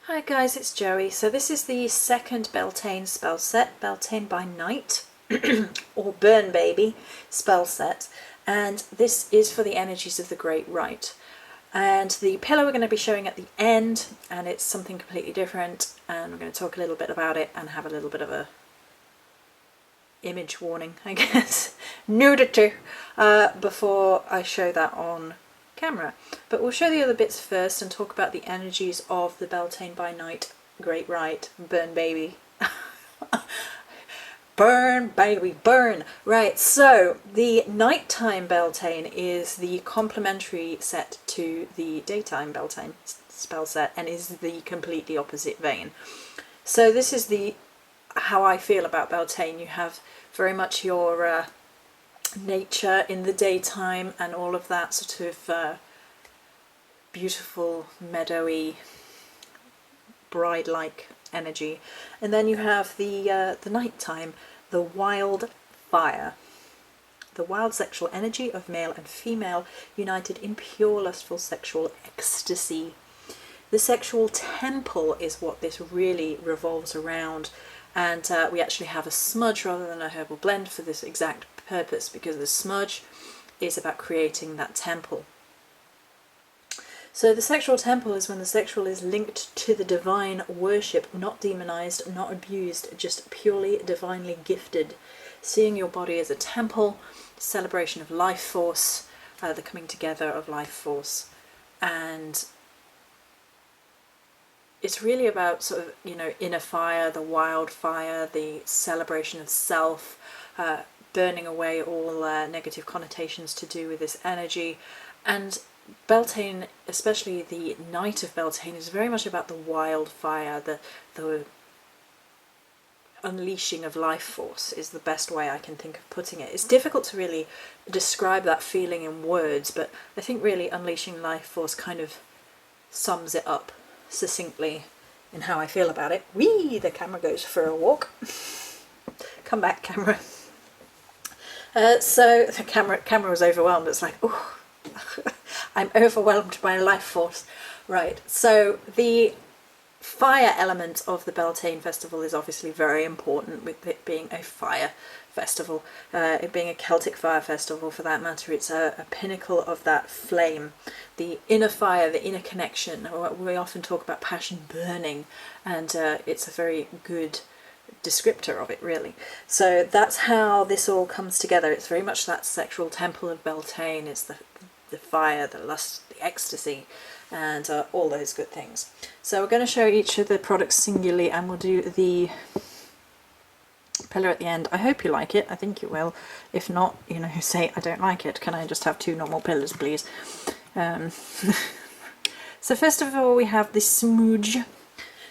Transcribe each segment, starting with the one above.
Hi guys, it's Joey. So this is the second Beltane spell set, Beltane by Night, or Burn Baby spell set, and this is for the energies of the Great Rite. And the pillar we're going to be showing at the end, and it's something completely different, and we're going to talk a little bit about it and have a little bit of a image warning, I guess, nudity, before I show that on camera. But we'll show the other bits first and talk about the energies of the Beltane by Night Great Rite, Burn Baby. Burn baby burn. Right, so the nighttime Beltane is the complementary set to the daytime Beltane spell set and is the completely opposite vein. So this is the how I feel about Beltane. You have very much your nature in the daytime and all of that sort of beautiful, meadowy, bride-like energy, and then you have the nighttime, the wild fire, the wild sexual energy of male and female united in pure lustful sexual ecstasy. The sexual temple is what this really revolves around, and we actually have a smudge rather than a herbal blend for this exact purpose, because the smudge is about creating that temple. So the sexual temple is when the sexual is linked to the divine worship, not demonized, not abused, just purely divinely gifted. Seeing your body as a temple, celebration of life force, the coming together of life force. And it's really about sort of, inner fire, the wild fire, the celebration of self, burning away all negative connotations to do with this energy. And Beltane, especially the night of Beltane, is very much about the wild fire, the unleashing of life force is the best way I can think of putting it. It's difficult to really describe that feeling in words, but I think really unleashing life force kind of sums it up succinctly in how I feel about it. Whee! The camera goes for a walk. Come back, camera. So the camera was overwhelmed. It's like, oh, I'm overwhelmed by life force. Right, so the fire element of the Beltane festival is obviously very important, with it being a fire festival, it being a Celtic fire festival for that matter. It's a pinnacle of that flame, the inner fire, the inner connection. We often talk about passion burning, and it's a very good descriptor of it, really. So that's how this all comes together. It's very much that sexual temple of Beltane. It's the fire, the lust, the ecstasy, and all those good things. So we're going to show each of the products singularly, and we'll do the pillar at the end. I hope you like it. I think you will. If not, say I don't like it. Can I just have 2 normal pillars, please? So first of all, we have the Smudge,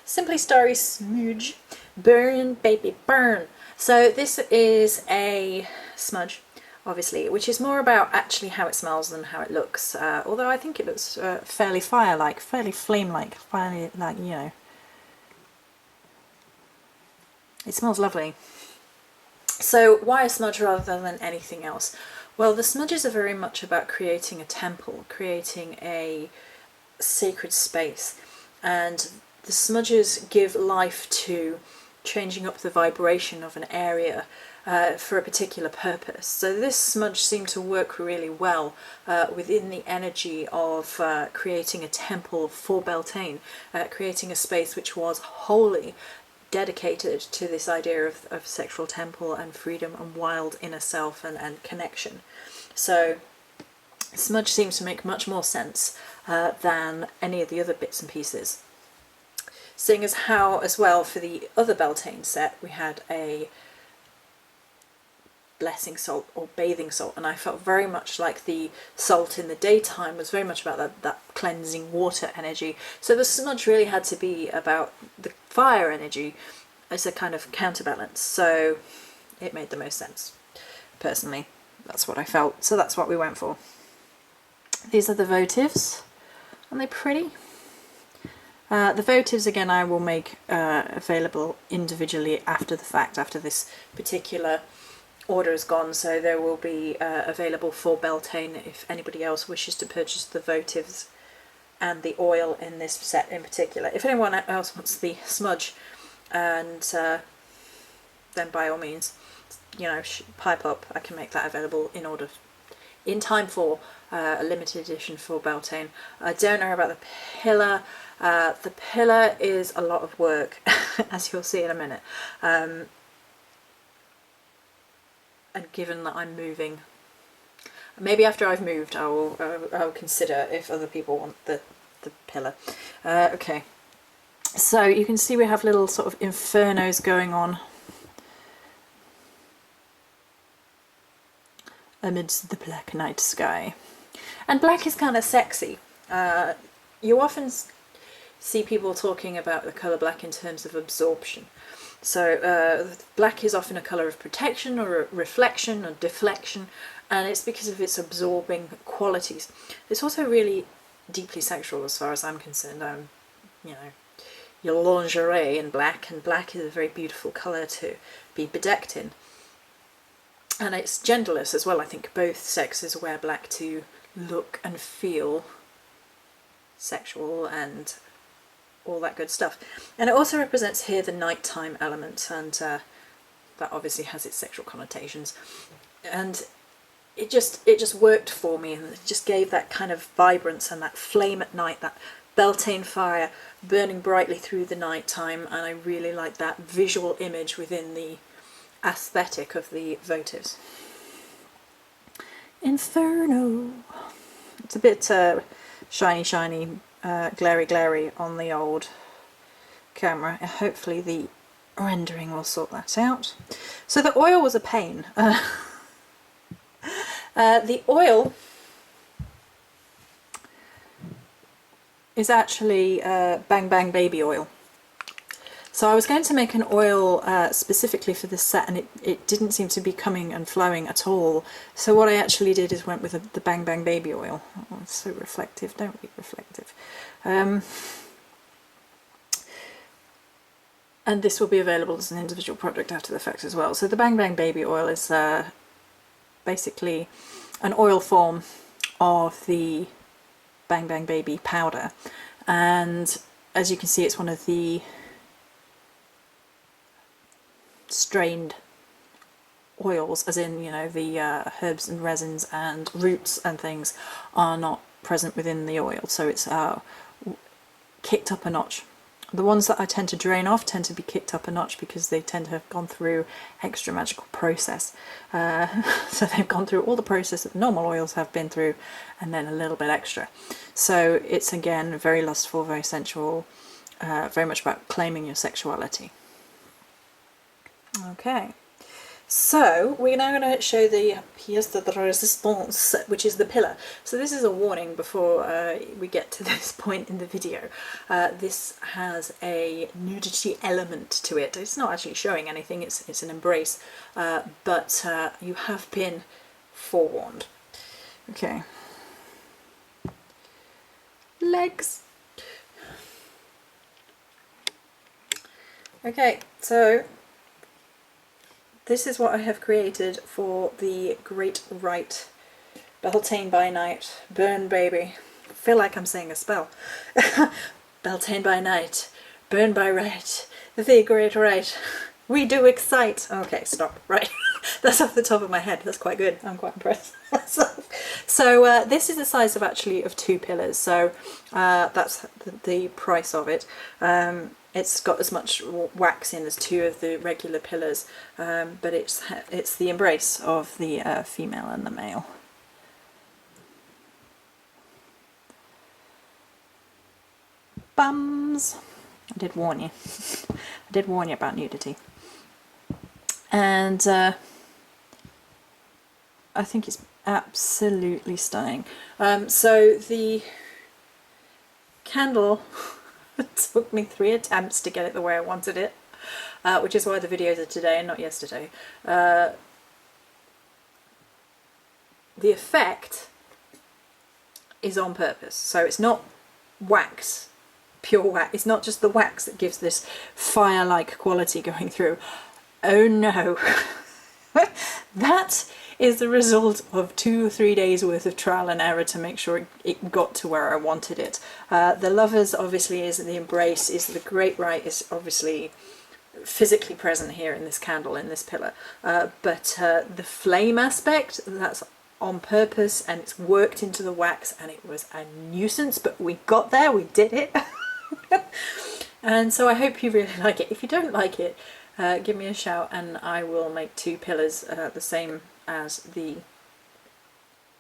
Simply Starry Smudge, Burn Baby Burn. So this is a smudge, obviously, which is more about actually how it smells than how it looks, although I think it looks fairly fire-like, fairly flame-like, fairly, like, it smells lovely. So why a smudge rather than anything else? Well, the smudges are very much about creating a temple, creating a sacred space, and the smudges give life to changing up the vibration of an area for a particular purpose. So this smudge seemed to work really well within the energy of creating a temple for Beltane, creating a space which was wholly dedicated to this idea of sexual temple and freedom and wild inner self and connection. So smudge seems to make much more sense than any of the other bits and pieces. Seeing as how, as well, for the other Beltane set, we had a blessing salt or bathing salt, and I felt very much like the salt in the daytime was very much about that cleansing water energy. So the smudge really had to be about the fire energy as a kind of counterbalance. So it made the most sense. Personally, that's what I felt. So that's what we went for. These are the votives. Aren't they pretty? The votives, again, I will make available individually after the fact, after this particular order is gone, so there will be available for Beltane if anybody else wishes to purchase the votives and the oil in this set in particular. If anyone else wants the smudge, and then by all means, you know, pipe up. I can make that available in time for a limited edition for Beltane. I don't know about the pillar. The pillar is a lot of work, as you'll see in a minute. And given that I'm moving, maybe after I've moved, I'll consider if other people want the pillar. Okay, so you can see we have little sort of infernos going on amidst the black night sky. And black is kind of sexy. You often see people talking about the colour black in terms of absorption. So black is often a colour of protection or a reflection or deflection, and it's because of its absorbing qualities. It's also really deeply sexual as far as I'm concerned. You know, your lingerie in black, and black is a very beautiful colour to be bedecked in. And it's genderless as well. I think both sexes wear black to look and feel sexual and all that good stuff. And it also represents here the nighttime element, and that obviously has its sexual connotations. And it just worked for me, and it just gave that kind of vibrance and that flame at night, that Beltane fire burning brightly through the nighttime. And I really like that visual image within the aesthetic of the votives. Inferno. It's a bit shiny, glary on the old camera. Hopefully the rendering will sort that out. So the oil was a pain. The oil is actually Bang Bang baby oil. So I was going to make an oil specifically for this set, and it didn't seem to be coming and flowing at all. So what I actually did is went with the Bang Bang baby oil. Oh, it's so reflective, don't be reflective. And this will be available as an individual product after the fact as well. So the Bang Bang baby oil is basically an oil form of the Bang Bang baby powder. And as you can see, it's one of the strained oils, as in, you know, the herbs and resins and roots and things are not present within the oil, so it's kicked up a notch. The ones that I tend to drain off tend to be kicked up a notch because they tend to have gone through extra magical process. So they've gone through all the process that normal oils have been through, and then a little bit extra. So it's again very lustful, very sensual, very much about claiming your sexuality. Okay, so we're now going to show the pièce de résistance, which is the pillar. So this is a warning before we get to this point in the video. This has a nudity element to it. It's not actually showing anything, it's an embrace, but you have been forewarned. Okay. Legs. Okay, so this is what I have created for the Great Rite Beltane by night, burn baby. I feel like I'm saying a spell. Beltane by night, burn by right, the Great Rite, we do excite. Okay, stop, right. That's off the top of my head, that's quite good, I'm quite impressed with myself. So this is the size of 2 pillars, so that's the price of it. It's got as much wax in as 2 of the regular pillars, but it's the embrace of the female and the male. Bums! I did warn you. I did warn you about nudity. And I think it's absolutely stunning. So the candle it took me 3 attempts to get it the way I wanted it, which is why the videos are today and not yesterday. The effect is on purpose, so it's not wax, pure wax. It's not just the wax that gives this fire-like quality going through. Oh no, that is the result of 2 or 3 days worth of trial and error to make sure it got to where I wanted it. The lovers obviously is the embrace, is the great right, is obviously physically present here in this candle, in this pillar, but the flame aspect, that's on purpose and it's worked into the wax, and it was a nuisance, but we got there, we did it. And so I hope you really like it. If you don't like it, give me a shout and I will make 2 pillars the same as the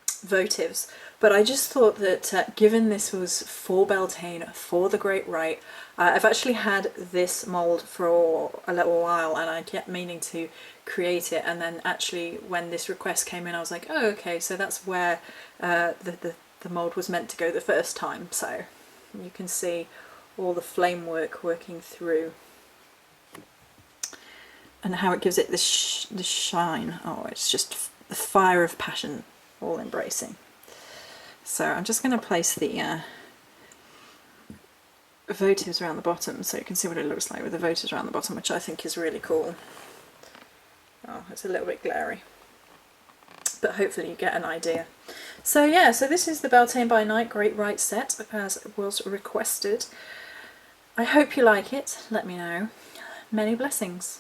votives. But I just thought that given this was for Beltane, for the Great Rite, I've actually had this mould for a little while and I kept meaning to create it, and then actually when this request came in I was like, oh okay, so that's where the mould was meant to go the first time. So you can see all the flame work working through and how it gives it this shine. Oh, it's just the fire of passion all embracing. So I'm just going to place the votives around the bottom so you can see what it looks like with the votives around the bottom, which I think is really cool. Oh, it's a little bit glary, but hopefully you get an idea. So yeah, so this is the Beltane by Night Great Rite set as was requested. I hope you like it, let me know. Many blessings.